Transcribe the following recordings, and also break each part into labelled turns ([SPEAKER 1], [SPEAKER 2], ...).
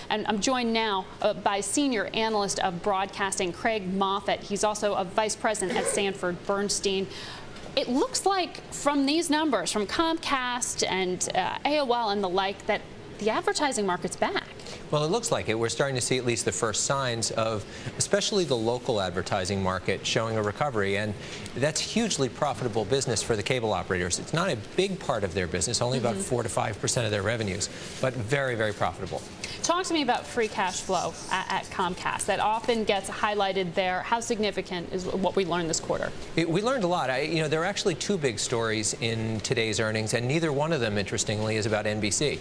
[SPEAKER 1] And I'm joined now by senior analyst of broadcasting, Craig Moffett. He's also a vice president at Sanford Bernstein. It looks like from these numbers, from Comcast and AOL and the like, that the advertising market's back.
[SPEAKER 2] Well, it looks like it. We're starting to see at least the first signs of, especially the local advertising market, showing a recovery, and that's hugely profitable business for the cable operators. It's not a big part of their business, only about 4 to 5% of their revenues, but very, very profitable.
[SPEAKER 1] Talk to me about free cash flow at Comcast. That often gets highlighted there. How significant is what we learned this quarter?
[SPEAKER 2] We learned a lot. There are actually two big stories in today's earnings, and neither one of them, interestingly, is about NBC.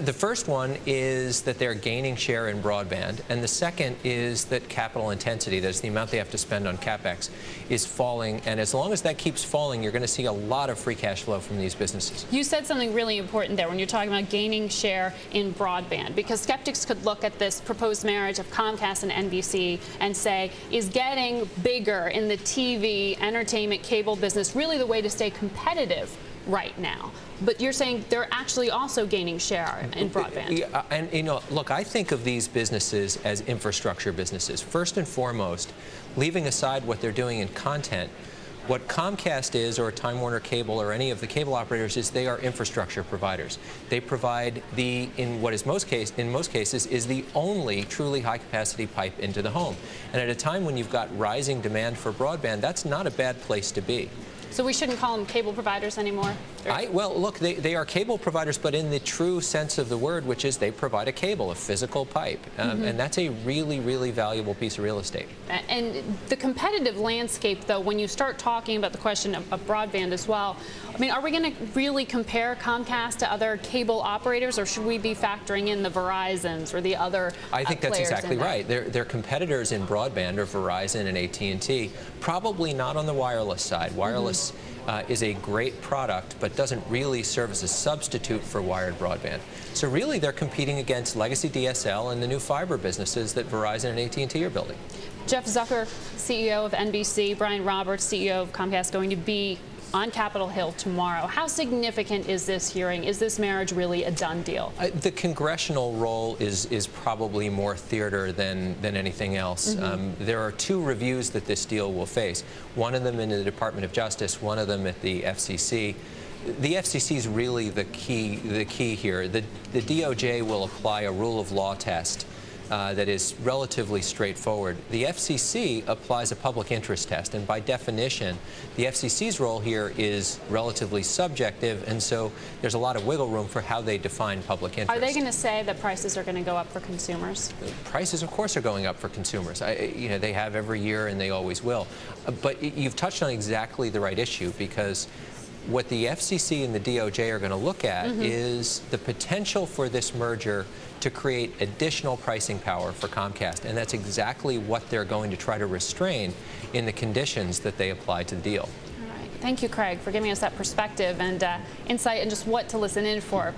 [SPEAKER 2] The first one is that they're gaining share in broadband, and the second is that capital intensity, that's the amount they have to spend on CapEx, is falling, and as long as that keeps falling, you're going to see a lot of free cash flow from these businesses. You
[SPEAKER 1] said something really important there when you're talking about gaining share in broadband, because skeptics could look at this proposed marriage of Comcast and NBC and say, is getting bigger in the TV, entertainment, cable business really the way to stay competitive right now? But you're saying they're actually also gaining share in broadband.
[SPEAKER 2] Yeah, and look, I think of these businesses as infrastructure businesses. First and foremost, leaving aside what they're doing in content, what Comcast is, or Time Warner Cable, or any of the cable operators, is they are infrastructure providers. They provide in most cases, is the only truly high-capacity pipe into the home. And at a time when you've got rising demand for broadband, that's not a bad place to be.
[SPEAKER 1] So we shouldn't call them cable providers anymore?
[SPEAKER 2] Well, look, they are cable providers, but in the true sense of the word, which is they provide a cable, a physical pipe. And that's a really, really valuable piece of real estate.
[SPEAKER 1] And the competitive landscape, though, when you start talking about the question of broadband as well, I mean, are we going to really compare Comcast to other cable operators, or should we be factoring in the Verizons or the other
[SPEAKER 2] I think that's exactly right.
[SPEAKER 1] Their
[SPEAKER 2] competitors in broadband are Verizon and AT&T, probably not on the wireless side. Wireless is a great product, but doesn't really serve as a substitute for wired broadband. So really, they're competing against legacy DSL and the new fiber businesses that Verizon and AT&T are building.
[SPEAKER 1] Jeff Zucker, CEO of NBC, Brian Roberts, CEO of Comcast, going to be on Capitol Hill tomorrow. How significant is this hearing? Is this marriage really a done deal?
[SPEAKER 2] The congressional role is probably more theater than anything else. There are two reviews that this deal will face. One of them in the Department of Justice, one of them at the FCC. The FCC is really the key here. The DOJ will apply a rule of law test that is relatively straightforward. The FCC applies a public interest test, and by definition, the FCC's role here is relatively subjective, and so there's a lot of wiggle room for how they define public interest.
[SPEAKER 1] Are they going to say that prices are going to go up for consumers?
[SPEAKER 2] Prices, of course, are going up for consumers. They have every year, and they always will. But you've touched on exactly the right issue, because what the FCC and the DOJ are going to look at is the potential for this merger to create additional pricing power for Comcast, and that's exactly what they're going to try to restrain in the conditions that they apply to the deal.
[SPEAKER 1] All right. Thank you, Craig, for giving us that perspective and insight and just what to listen in for.